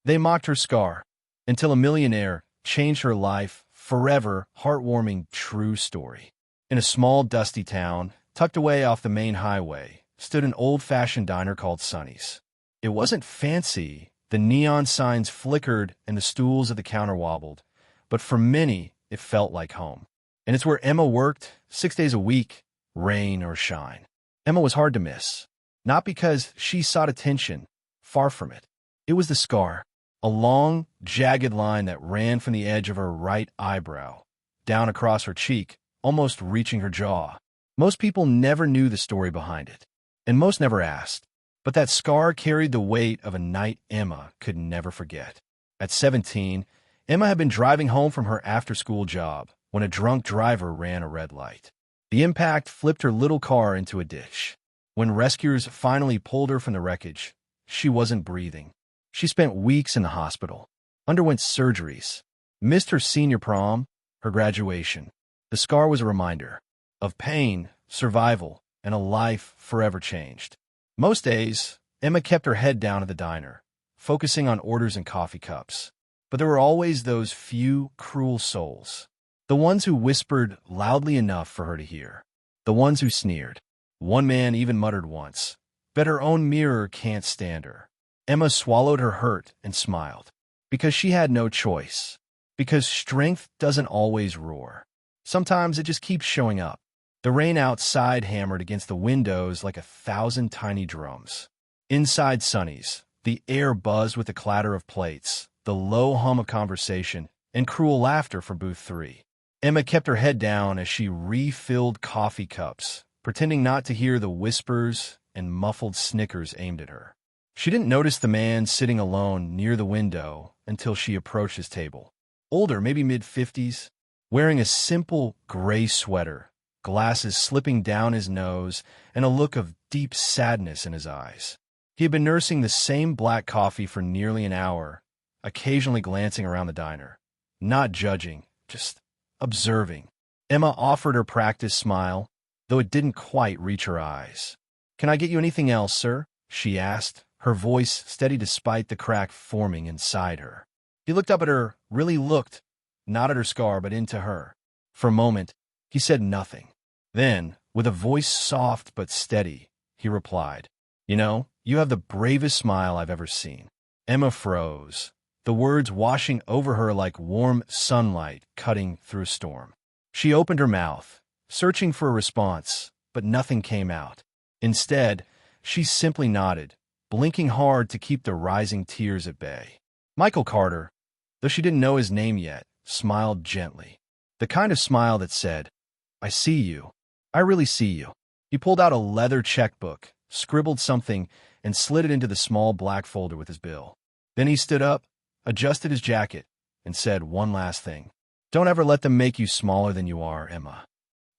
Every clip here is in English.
They mocked her scar until a millionaire changed her life forever. Heartwarming true story. In a small, dusty town, tucked away off the main highway, stood an old-fashioned diner called Sonny's. It wasn't fancy. The neon signs flickered and the stools at the counter wobbled, but for many, it felt like home. And it's where Emma worked 6 days a week, rain or shine. Emma was hard to miss, not because she sought attention, far from it. It was the scar, a long, jagged line that ran from the edge of her right eyebrow, down across her cheek, almost reaching her jaw. Most people never knew the story behind it, and most never asked. But that scar carried the weight of a night Emma could never forget. At 17, Emma had been driving home from her after-school job when a drunk driver ran a red light. The impact flipped her little car into a ditch. When rescuers finally pulled her from the wreckage, she wasn't breathing. She spent weeks in the hospital, underwent surgeries, missed her senior prom, her graduation. The scar was a reminder of pain, survival, and a life forever changed. Most days, Emma kept her head down at the diner, focusing on orders and coffee cups. But there were always those few cruel souls, the ones who whispered loudly enough for her to hear, the ones who sneered. One man even muttered once, "Bet her own mirror can't stand her." Emma swallowed her hurt and smiled, because she had no choice, because strength doesn't always roar. Sometimes it just keeps showing up. The rain outside hammered against the windows like 1,000 tiny drums. Inside Sonny's, the air buzzed with the clatter of plates, the low hum of conversation, and cruel laughter from booth 3. Emma kept her head down as she refilled coffee cups, pretending not to hear the whispers and muffled snickers aimed at her. She didn't notice the man sitting alone near the window until she approached his table. Older, maybe mid-50s, wearing a simple gray sweater, glasses slipping down his nose, and a look of deep sadness in his eyes. He had been nursing the same black coffee for nearly an hour, occasionally glancing around the diner, not judging, just observing. Emma offered her practiced smile, though it didn't quite reach her eyes. "Can I get you anything else, sir?" she asked, her voice steady despite the crack forming inside her. He looked up at her, really looked, not at her scar, but into her. For a moment, he said nothing. Then, with a voice soft but steady, he replied, "You know, you have the bravest smile I've ever seen." Emma froze, the words washing over her like warm sunlight cutting through a storm. She opened her mouth, searching for a response, but nothing came out. Instead, she simply nodded, blinking hard to keep the rising tears at bay. Michael Carter, though she didn't know his name yet, smiled gently. The kind of smile that said, "I see you. I really see you." He pulled out a leather checkbook, scribbled something, and slid it into the small black folder with his bill. Then he stood up, adjusted his jacket, and said one last thing. "Don't ever let them make you smaller than you are, Emma."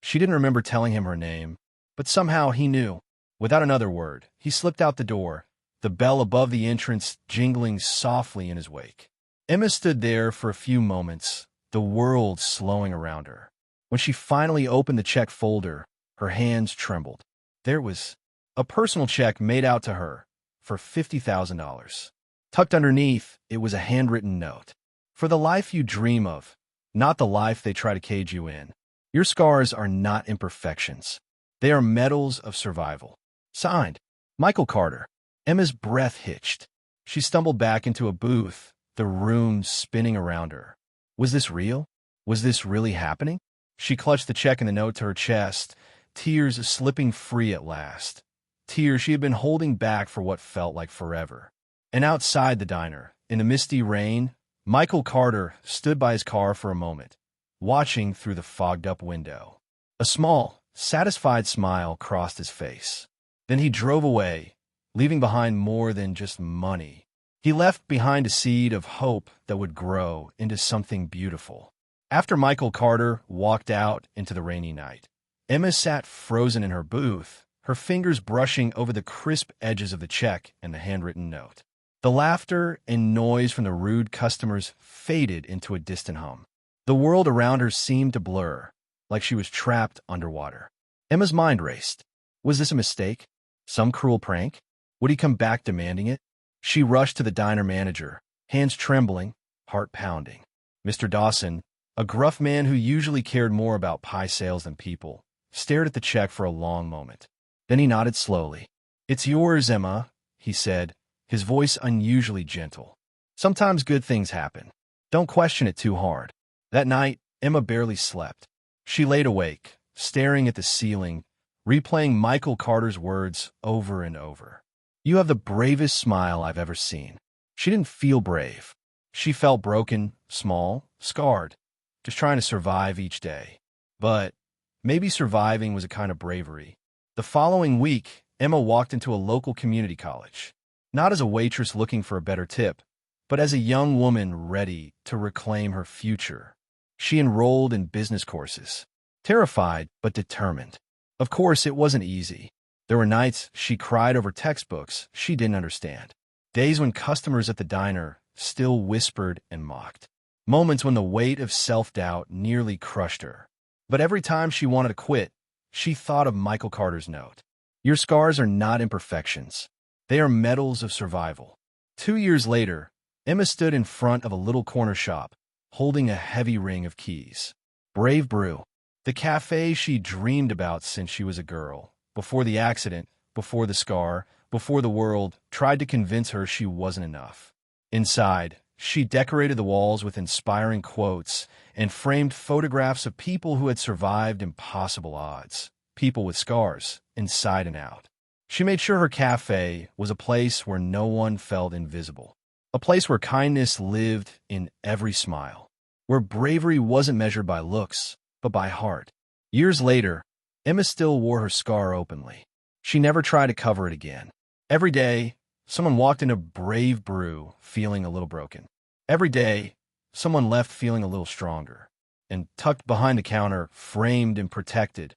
She didn't remember telling him her name, but somehow he knew. Without another word, he slipped out the door, the bell above the entrance jingling softly in his wake. Emma stood there for a few moments, the world slowing around her. When she finally opened the check folder, her hands trembled. There was a personal check made out to her for $50,000. Tucked underneath, it was a handwritten note. "For the life you dream of, not the life they try to cage you in. Your scars are not imperfections. They are medals of survival." Signed, Michael Carter. Emma's breath hitched. She stumbled back into a booth, the room spinning around her. Was this real? Was this really happening? She clutched the check and the note to her chest, tears slipping free at last. Tears she had been holding back for what felt like forever. And outside the diner, in the misty rain, Michael Carter stood by his car for a moment, watching through the fogged-up window. A small, satisfied smile crossed his face. Then he drove away, leaving behind more than just money. He left behind a seed of hope that would grow into something beautiful. After Michael Carter walked out into the rainy night, Emma sat frozen in her booth, her fingers brushing over the crisp edges of the check and the handwritten note. The laughter and noise from the rude customers faded into a distant hum. The world around her seemed to blur, like she was trapped underwater. Emma's mind raced. Was this a mistake? Some cruel prank? Would he come back demanding it? She rushed to the diner manager, hands trembling, heart pounding. Mr. Dawson, a gruff man who usually cared more about pie sales than people, stared at the check for a long moment. Then he nodded slowly. "It's yours, Emma," he said, his voice unusually gentle. "Sometimes good things happen. Don't question it too hard." That night, Emma barely slept. She laid awake, staring at the ceiling, replaying Michael Carter's words over and over. "You have the bravest smile I've ever seen." She didn't feel brave. She felt broken, small, scarred, just trying to survive each day. But maybe surviving was a kind of bravery. The following week, Emma walked into a local community college, not as a waitress looking for a better tip, but as a young woman ready to reclaim her future. She enrolled in business courses, terrified but determined. Of course, it wasn't easy. There were nights she cried over textbooks she didn't understand. Days when customers at the diner still whispered and mocked. Moments when the weight of self-doubt nearly crushed her. But every time she wanted to quit, she thought of Michael Carter's note. "Your scars are not imperfections. They are medals of survival." 2 years later, Emma stood in front of a little corner shop, holding a heavy ring of keys. Brave Brew, the cafe she dreamed about since she was a girl, before the accident, before the scar, before the world tried to convince her she wasn't enough. Inside, she decorated the walls with inspiring quotes and framed photographs of people who had survived impossible odds, people with scars, inside and out. She made sure her cafe was a place where no one felt invisible, a place where kindness lived in every smile, where bravery wasn't measured by looks, but by heart. Years later, Emma still wore her scar openly. She never tried to cover it again. Every day, someone walked into Brave Brew feeling a little broken. Every day, someone left feeling a little stronger. And tucked behind the counter, framed and protected,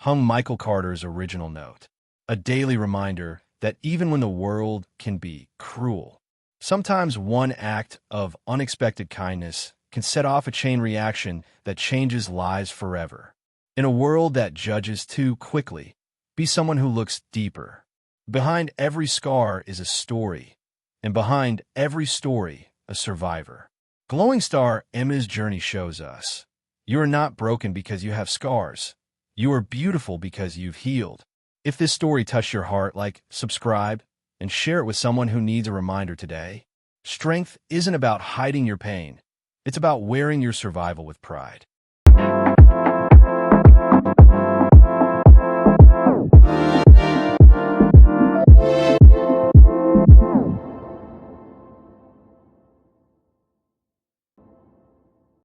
hung Michael Carter's original note. A daily reminder that even when the world can be cruel, sometimes one act of unexpected kindness can set off a chain reaction that changes lives forever. In a world that judges too quickly, be someone who looks deeper. Behind every scar is a story, and behind every story, a survivor. Glowing Star Emma's journey shows us, you are not broken because you have scars. You are beautiful because you've healed. If this story touched your heart, subscribe, and share it with someone who needs a reminder today. Strength isn't about hiding your pain. It's about wearing your survival with pride.